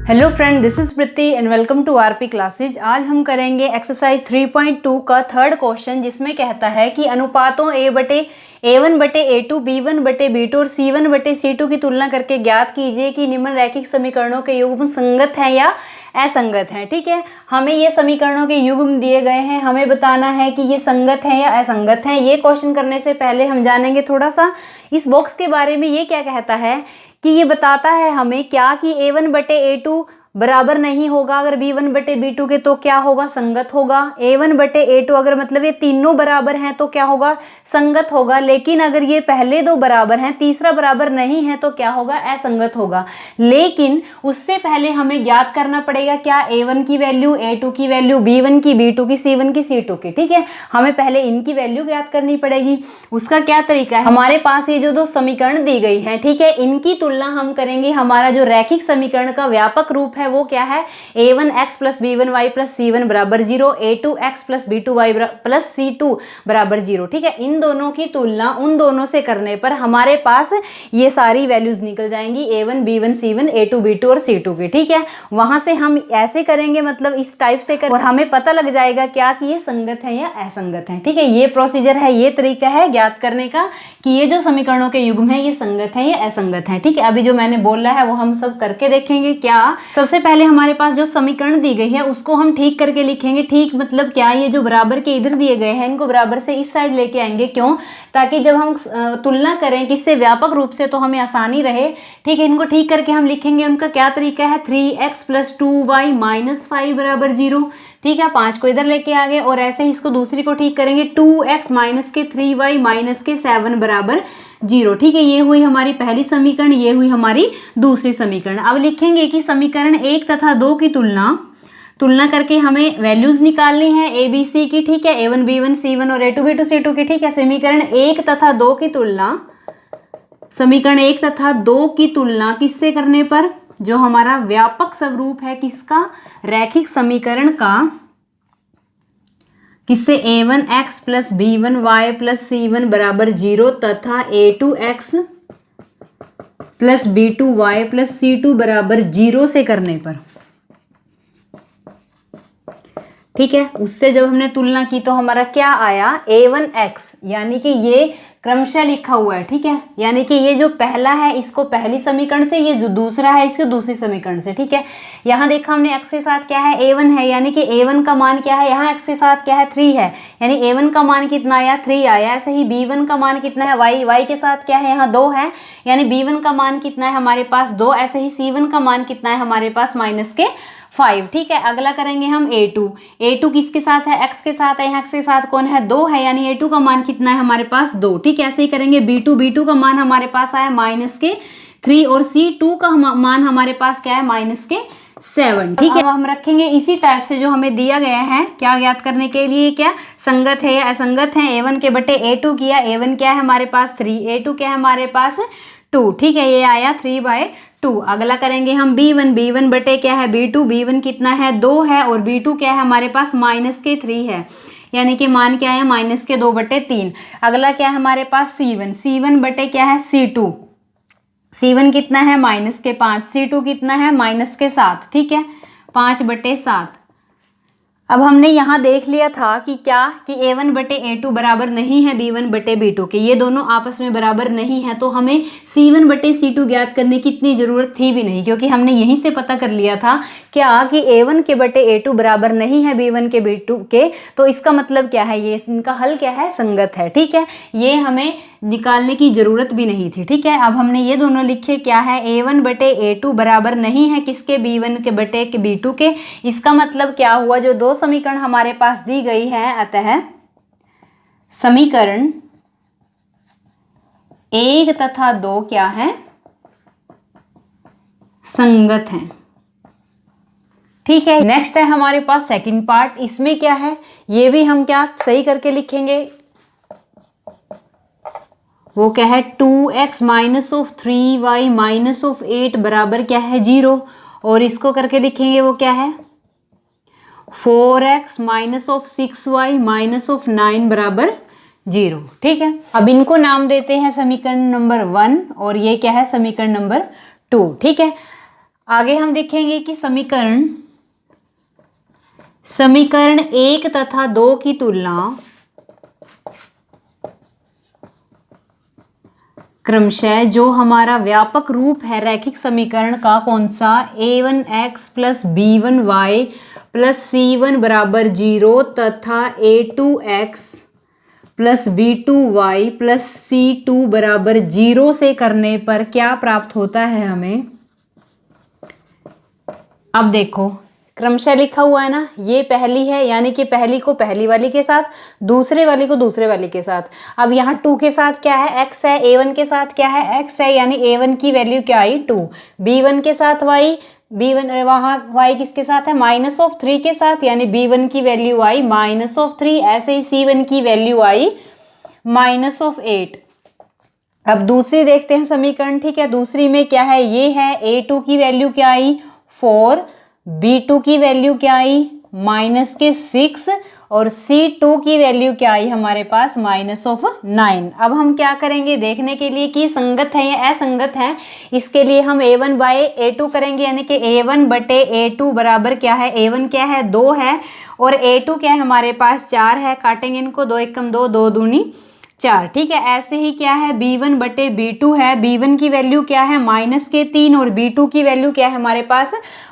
Hello friend, this is Preeti and welcome to RP classes. आज हम करेंगे एक्सरसाइज 3.2 का थर्ड क्वेश्चन, जिसमें कहता है कि अनुपातों A1/A2, B1/B2 और C1/C2 की तुलना करके ज्ञात कीजिए कि निम्न रैखिक समीकरणों के युग्म संगत हैं या असंगत हैं। ठीक है, हमें ये समीकरणों के युग्म दिए गए हैं, हमें बताना है कि ये संगत हैं या असंगत हैं। ये क्वेश्चन करने से पहले हम जानेंगे थोड़ा सा इस बॉक्स के बारे में। ये क्या कहता है कि ये बताता है हमें क्या कि A1/A2 बराबर नहीं होगा अगर B1/B2 के, तो क्या होगा, संगत होगा। A1/A2 अगर मतलब ये तीनों बराबर हैं तो क्या होगा, संगत होगा। लेकिन अगर ये पहले दो बराबर हैं, तीसरा बराबर नहीं है, तो क्या होगा, असंगत होगा। लेकिन उससे पहले हमें ज्ञात करना पड़ेगा क्या, A1 की वैल्यू, A2 की वैल्यू, B1 की, B2 की, C1 की, C2 की। ठीक है, हमें पहले इनकी वैल्यू ज्ञात करनी पड़ेगी। उसका क्या तरीका है, हमारे पास ये जो दो समीकरण दी गई है, ठीक है, इनकी तुलना हम करेंगे। हमारा जो रैखिक समीकरण का व्यापक रूप है वो क्या है, A1x + B1y + C1 = 0, A2x + B2y + C2 = 0। ठीक है, इन दोनों की तुलना उन दोनों से करने पर हमारे पास ये सारी वैल्यूज निकल जाएंगी, A1, B1, C1, A2, B2 और C2 की। ठीक है, वहां से हम ऐसे करेंगे, मतलब इस टाइप से और हमें पता लग जाएगा क्या कि ये संगत है या असंगत है। ठीक है, ये प्रोसीजर है, ये तरीका है ज्ञात करने का कि ये जो समीकरणों के युग्म है ये संगत है या असंगत है। ठीक है, अभी जो मैंने बोला है वो हम सब करके देखेंगे। क्या, सबसे पहले हमारे पास जो समीकरण दी गई है उसको हम ठीक करके लिखेंगे। ठीक मतलब क्या, ये जो बराबर के इधर दिए गए हैं इनको बराबर से इस साइड लेके आएंगे। क्यों, ताकि जब हम तुलना करें किससे, व्यापक रूप से, तो हमें आसानी रहे। ठीक है, इनको ठीक करके हम लिखेंगे। उनका क्या तरीका है, 3x + 2y - 5 = 0। ठीक है, 5 को इधर लेके आ गए और ऐसे ही इसको दूसरी को ठीक करेंगे, 2x - 3y - 7 = 0। ठीक है, ये हुई हमारी पहली समीकरण, ये हुई हमारी दूसरी समीकरण। अब लिखेंगे कि समीकरण 1 तथा 2 की तुलना करके हमें वैल्यूज निकालनी है A B C की। ठीक है, A1 B1 C1 और A2 B2 C2 की। ठीक है, समीकरण 1 तथा 2 की तुलना किससे करने पर, जो हमारा व्यापक स्वरूप है किसका, रैखिक समीकरण का, किससे, A1x + B1y + C1 = 0 तथा A2x + B2y + C2 = 0 से करने पर। ठीक है, उससे जब हमने तुलना की तो हमारा क्या आया, A1x, यानी कि ये क्रमशः लिखा हुआ है। ठीक है, यानी कि ये जो पहला है इसको पहली समीकरण से, ये जो दूसरा है इसको दूसरी समीकरण से। ठीक है, यहाँ देखा हमने x के साथ क्या है, A1 है, यानी कि A1 का मान क्या है, यहाँ x के साथ क्या है, 3 है, यानी A1 का मान कितना आया, 3 आया। ऐसे ही B1 का मान कितना है, y के साथ क्या है, यहाँ 2 है, यानी B1 का मान कितना है हमारे पास, 2। ऐसे ही C1 का मान कितना है हमारे पास, -5। ठीक है, अगला करेंगे हम A2 किसके साथ है, x के साथ है, यहाँ x के साथ कौन है, 2 है, यानी A2 का मान कितना है हमारे पास, 2। ठीक है, ऐसे ही करेंगे B2 का मान हमारे पास आया -3 और C2 का मान हमारे पास क्या है, -7। ठीक है, अब हम रखेंगे इसी टाइप से जो हमें दिया गया है, क्या ज्ञात करने के लिए, क्या संगत है या असंगत है। A1 के बटे A2 किया, A1 क्या है हमारे पास 3, A2 क्या है हमारे पास 2। ठीक है, ये आया 3/2। अगला करेंगे हम B1 बटे क्या है, B1 कितना है, 2 है, और B2 क्या है हमारे पास, -3 है, यानी कि मान क्या है, -2/3। अगला क्या है हमारे पास, C1 बटे क्या है, C1 कितना है, -5, C2 कितना है, -7। ठीक है, 5/7। अब हमने यहाँ देख लिया था कि क्या, कि A1/A2 बराबर नहीं है B1/B2 के, ये दोनों आपस में बराबर नहीं है, तो हमें C1/C2 ज्ञात करने की इतनी जरूरत थी भी नहीं, क्योंकि हमने यहीं से पता कर लिया था क्या कि A1 के बटे A2 बराबर नहीं है B1/B2 के। तो इसका मतलब क्या है, ये इनका हल क्या है, संगत है। ठीक है, ये हमें निकालने की जरूरत भी नहीं थी। ठीक है, अब हमने ये दोनों लिखे, क्या है, A1/A2 बराबर नहीं है किसके, B1 के बटे B2 के। इसका मतलब क्या हुआ, जो दो समीकरण हमारे पास दी गई है, अतः समीकरण 1 तथा 2 क्या है, संगत हैं। ठीक है, नेक्स्ट है हमारे पास सेकंड पार्ट। इसमें क्या है, ये भी हम क्या सही करके लिखेंगे, वो क्या है, 2x - 3y - 8 बराबर क्या है, 0। और इसको करके लिखेंगे, वो क्या है, 4x - 6y - 9 = 0। ठीक है, अब इनको नाम देते हैं समीकरण नंबर 1 और ये क्या है, समीकरण नंबर 2। ठीक है, आगे हम लिखेंगे कि समीकरण 1 तथा 2 की तुलना क्रमशः जो हमारा व्यापक रूप है रैखिक समीकरण का कौन सा, a1x plus b1y plus c1 बराबर 0 तथा a2x plus b2y plus c2 बराबर 0 से करने पर क्या प्राप्त होता है हमें। अब देखो क्रमशः लिखा हुआ है ना, ये पहली है यानी कि पहली को पहली वाली के साथ, दूसरे वाली को दूसरे वाली के साथ। अब यहाँ 2 के साथ क्या है, x है, a1 के साथ क्या है, x है, यानी a1 की वैल्यू क्या आई 2, b1 के साथ y, b1 वहाँ y किसके साथ है -3 के साथ, यानी b1 की वैल्यू आई -3। ऐसे ही c1 की वैल्यू आई -8। अब दूसरी देखते हैं समीकरण, ठीक है। दूसरी में क्या है, ये है a2 की वैल्यू क्या आई 4, b2 की वैल्यू क्या आई -6 और c2 की वैल्यू क्या आई हमारे पास -9। अब हम क्या करेंगे देखने के लिए कि संगत है या असंगत है, इसके लिए हम a1/a2 करेंगे, यानी कि a1/a2 बराबर क्या है, a1 क्या है 2 है और a2 क्या है हमारे पास 4 है। काटेंगे इनको, 2 एकम 2, 2 दूनी 4, ठीक है। ऐसे ही क्या है b1/b2 है, b1 की वैल्यू क्या है -3 और b2 की वैल्यू क्या है हमारे पास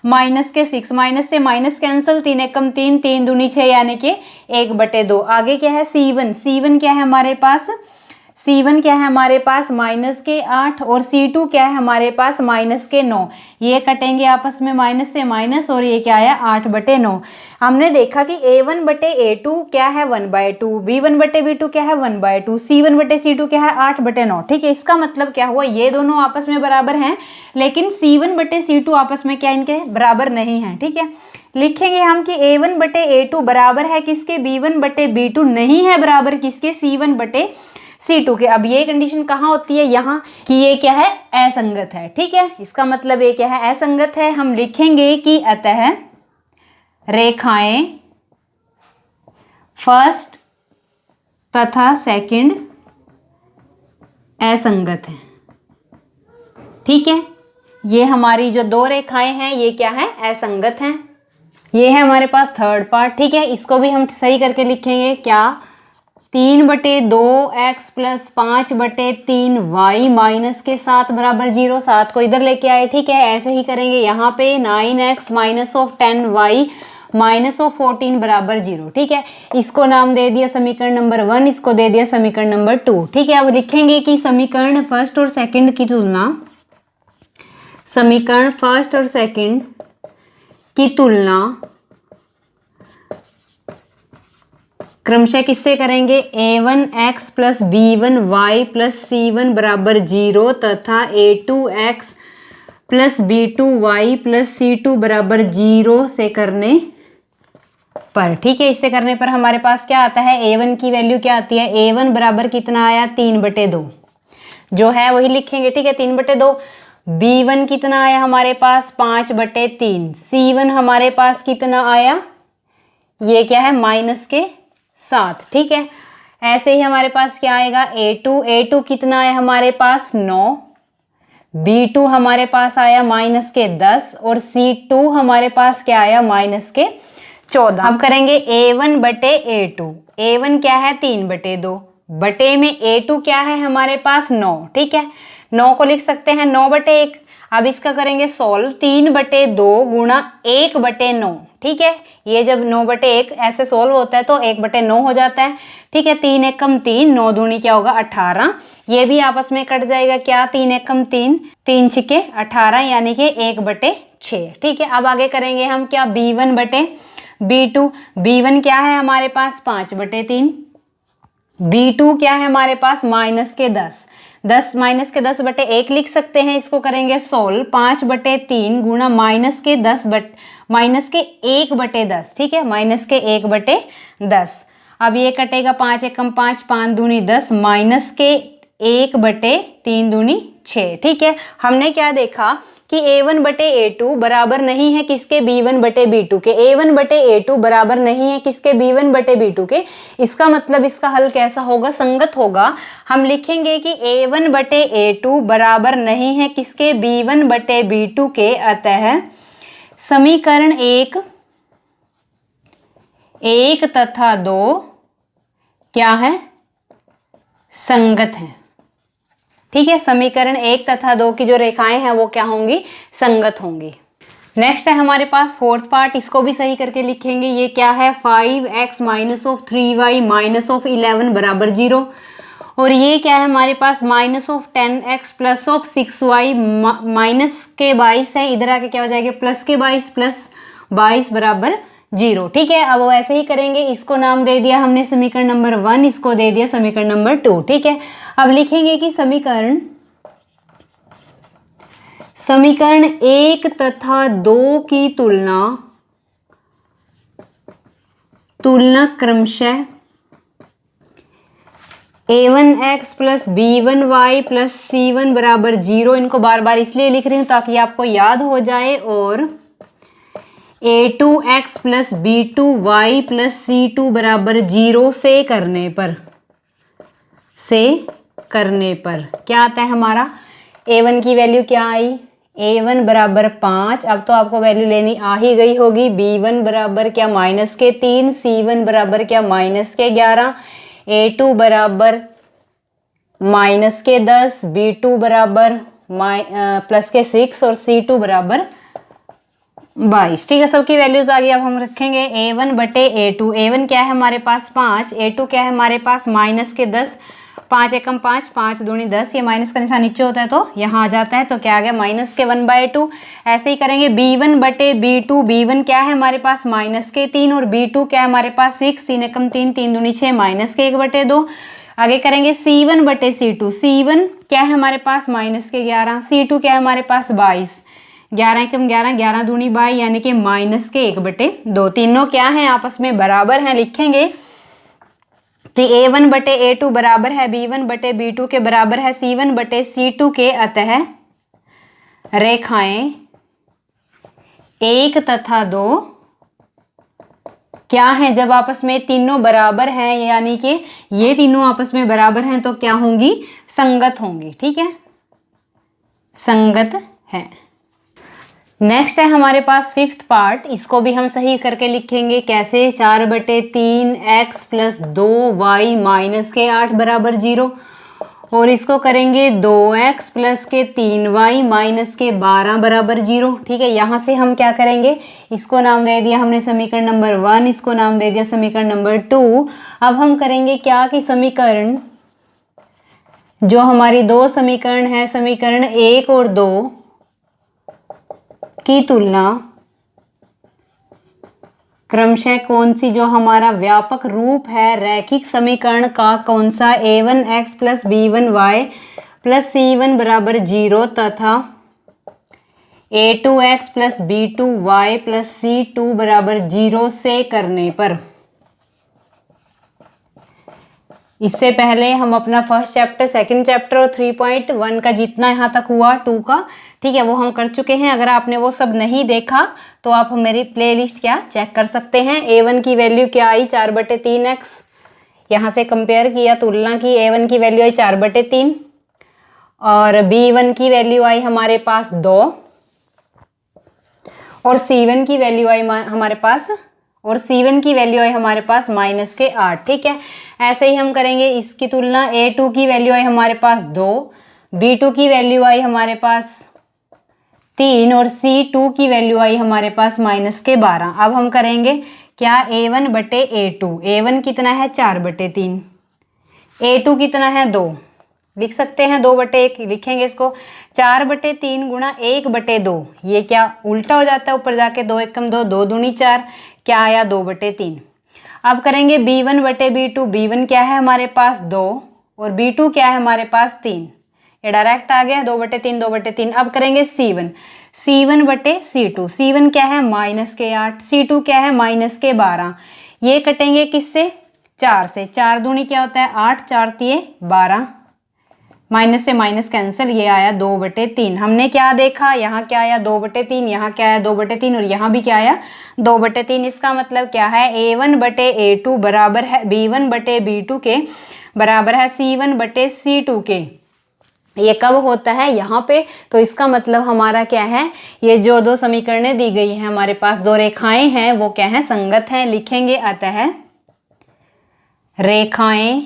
-6। माइनस से माइनस कैंसिल, 3 एकम 3, 3 दूनी 6 यानी कि 1/2। आगे क्या है c1 क्या है हमारे पास, c1 क्या है हमारे पास -8 और c2 क्या है हमारे पास -9। ये कटेंगे आपस में माइनस से माइनस और ये क्या आया 8/9। हमने देखा कि a1/a2 क्या है 1/2, b1/b2 क्या है 1/2, c1/c2 क्या है 8/9, ठीक है। इसका मतलब क्या हुआ, ये दोनों आपस में बराबर हैं, लेकिन c1/c2 आपस में क्या इनके बराबर नहीं है, ठीक है। लिखेंगे हम कि a1/a2 बराबर है किसके, b1/b2 नहीं है बराबर किसके, c1/c2 के। अब ये कंडीशन कहाँ होती है, यहाँ कि ये क्या है असंगत है, ठीक है। इसका मतलब ये क्या है असंगत है। हम लिखेंगे कि अतः रेखाएं फर्स्ट तथा सेकंड असंगत है, ठीक है। ये हमारी जो 2 रेखाएं हैं ये क्या है असंगत हैं। ये है हमारे पास थर्ड पार्ट, ठीक है। इसको भी हम सही करके लिखेंगे, क्या 3/2x प्लस 5/3y माइनस के 7 बराबर 0, 7 को इधर लेके आए, ठीक है। ऐसे ही करेंगे यहाँ पे 9x -10y -14 बराबर 0, ठीक है। इसको नाम दे दिया समीकरण नंबर 1, इसको दे दिया समीकरण नंबर 2, ठीक है। अब लिखेंगे कि समीकरण फर्स्ट और सेकंड की तुलना, समीकरण फर्स्ट और सेकंड की तुलना क्रमशः किससे करेंगे, a1x plus b1y plus c1 बराबर 0 तथा a2x plus b2y plus c2 बराबर 0 से करने पर, ठीक है। इससे करने पर हमारे पास क्या आता है, a1 की वैल्यू क्या आती है, a1 बराबर कितना आया 3/2, जो है वही लिखेंगे, ठीक है 3/2। b1 कितना आया हमारे पास 5/3, c1 हमारे पास कितना आया, ये क्या है -7, ठीक है। ऐसे ही हमारे पास क्या आएगा a2 कितना आया हमारे पास 9, b2 हमारे पास आया -10 और c2 हमारे पास क्या आया -14। अब करेंगे a1/a2, a1 क्या है 3/2, बटे में a2 क्या है हमारे पास 9, ठीक है। 9 को लिख सकते हैं 9/1। अब इसका करेंगे सॉल्व, 3/2 गुणा 1/9, ठीक है। ये जब 9/1 ऐसे सोल्व होता है तो 1/9 हो जाता है, ठीक है। 3 एकम 3, 9 दूनी क्या होगा 18, ये भी आपस में कट जाएगा, क्या 3 एकम 3, 3 छिके 18 यानी कि 1/6, ठीक है। अब आगे करेंगे हम क्या b1/b2, b1 क्या है हमारे पास 5/3, b2 क्या है हमारे पास -10/1 लिख सकते हैं। इसको करेंगे सोल्व, 5/3 गुणा -1/10, ठीक है, -1/10। अब ये कटेगा 5 एकम 5, 5 दूनी 10, -1/3 दूनी 6। ठीक है, हमने क्या देखा कि a1 बटे a2 बराबर नहीं है किसके, b1 बटे b2 के। a1 बटे a2 बराबर नहीं है किसके, b1 बटे b2 के। इसका मतलब इसका हल कैसा होगा, संगत होगा। हम लिखेंगे कि a1 बटे a2 बराबर नहीं है किसके, b1 बटे b2 के। अतः समीकरण एक तथा 2 क्या है, संगत है। ठीक है, समीकरण 1 तथा 2 की जो रेखाएं हैं वो क्या होंगी, संगत होंगी। नेक्स्ट है हमारे पास फोर्थ पार्ट, इसको भी सही करके लिखेंगे। ये क्या है, 5x minus of 3y minus of 11 बराबर 0। और ये क्या है हमारे पास, minus of 10x plus of 6y minus के 22 है, इधर आके क्या हो जाएगा, प्लस के 22 प्लस 22 बराबर 0। ठीक है, अब वैसे ही करेंगे। इसको नाम दे दिया हमने समीकरण नंबर 1, इसको दे दिया समीकरण नंबर 2। ठीक है, अब लिखेंगे कि समीकरण 1 तथा 2 की तुलना क्रमशः a1x plus b1y plus c1 बराबर 0, इनको बार बार इसलिए लिख रही हूँ ताकि आपको याद हो जाए, और a2x plus b2y plus c2 बराबर 0 से करने पर क्या आता है हमारा, a1 की वैल्यू क्या आई, a1 बराबर 5। अब तो आपको वैल्यू लेनी आ ही गई होगी। b1 बराबर क्या, माइनस के 3, c1 बराबर क्या, माइनस के 11, a2 बराबर माइनस के 10, b2 बराबर प्लस के 6 और c2 बराबर 22। ठीक है, सबकी वैल्यूज आ गई। अब हम रखेंगे a1 बटे a2। a1 क्या है हमारे पास 5, a2 क्या है हमारे पास माइनस के 10, 5 एकम 5, 5 दूनी 10, ये माइनस का निशान नीचे होता है तो यहाँ आ जाता है, तो क्या आ गया, माइनस के 1/2। ऐसे ही करेंगे b1 बटे b2। b1 क्या है हमारे पास माइनस के 3 और b2 क्या है हमारे पास 6, 3 एकम 3, 3 दूनी 6, माइनस के 1/2। आगे करेंगे c1 बटे c2। c1 क्या है हमारे पास माइनस के 11, c2 क्या है हमारे पास 22, 11 एकम 11, 11 दूनी 22, यानी कि माइनस के 1/2। तीनों क्या है, आपस में बराबर हैं। लिखेंगे तो a1 बटे a2 बराबर है b1 बटे b2 के बराबर है c1 बटे c2 के। अतः रेखाएं 1 तथा 2 क्या है, जब आपस में तीनों बराबर हैं, यानी कि ये तीनों आपस में बराबर हैं, तो क्या होंगी, संगत होंगी। ठीक है, संगत है। नेक्स्ट है हमारे पास फिफ्थ पार्ट, इसको भी हम सही करके लिखेंगे। कैसे, 4/3x प्लस 2y माइनस के 8 बराबर 0। और इसको करेंगे 2x प्लस के 3y माइनस के 12 बराबर 0। ठीक है, यहाँ से हम क्या करेंगे, इसको नाम दे दिया हमने समीकरण नंबर 1, इसको नाम दे दिया समीकरण नंबर 2। अब हम करेंगे क्या कि समीकरण, जो हमारी दो समीकरण है, समीकरण 1 और 2 की तुलना क्रमशः कौन सी, जो हमारा व्यापक रूप है रैखिक समीकरण का, कौन सा, a1x plus b1y plus c1 बराबर 0 तथा a2x plus b2y plus c2 बराबर 0 से करने पर। इससे पहले हम अपना फर्स्ट चैप्टर, सेकंड चैप्टर और 3.1 का जितना यहाँ तक हुआ 2 का, ठीक है, वो हम कर चुके हैं। अगर आपने वो सब नहीं देखा तो आप मेरी प्लेलिस्ट क्या चेक कर सकते हैं। a1 की वैल्यू क्या आई, 4/3x, यहाँ से कंपेयर किया, तुलना की, a1 की वैल्यू आई 4/3 और b1 की वैल्यू आई हमारे पास 2 और c1 की वैल्यू आई हमारे पास माइनस के 8। ठीक है, ऐसे ही हम करेंगे इसकी तुलना। a2 की वैल्यू आई हमारे पास 2, b2 की वैल्यू आई हमारे पास 3 और c2 की वैल्यू आई हमारे पास माइनस के 12। अब हम करेंगे क्या, a1 बटे a2। a1 कितना है 4/3, a2 कितना है 2, लिख सकते हैं 2/1 लिखेंगे इसको। 4/3 गुणा 1/2, ये क्या उल्टा हो जाता है, ऊपर जाके 2 एकम 2, 2 दूनी 4, क्या आया 2/3। अब करेंगे b1 बटे b2। b1 क्या है हमारे पास 2 और b2 क्या है हमारे पास 3, ये डायरेक्ट आ गया 2/3, 2/3। अब करेंगे c1 बटे c2। c1 क्या है माइनस के 8, c2 क्या है माइनस के 12, ये कटेंगे किससे, 4 से। 4 दूनी क्या होता है 8, 4 तिये 12, माइनस से माइनस कैंसिल, ये आया 2/3। हमने क्या देखा, यहाँ क्या आया 2/3, यहाँ क्या आया 2/3 और यहाँ भी क्या आया 2/3। इसका मतलब क्या है, A1/A2 बराबर है B1/B2 के, बराबर है C1/C2 के। ये कब होता है यहाँ पे, तो इसका मतलब हमारा क्या है, ये जो दो समीकरणें दी गई हैं हमारे पास, दो रेखाएं हैं, वो क्या है, संगत हैं। लिखेंगे अतः रेखाएं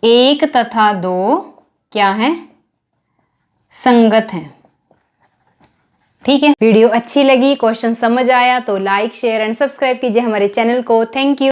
1 तथा 2 क्या हैं, संगत हैं। ठीक है, वीडियो अच्छी लगी, क्वेश्चन समझ आया तो लाइक शेयर एंड सब्सक्राइब कीजिए हमारे चैनल को। Thank you.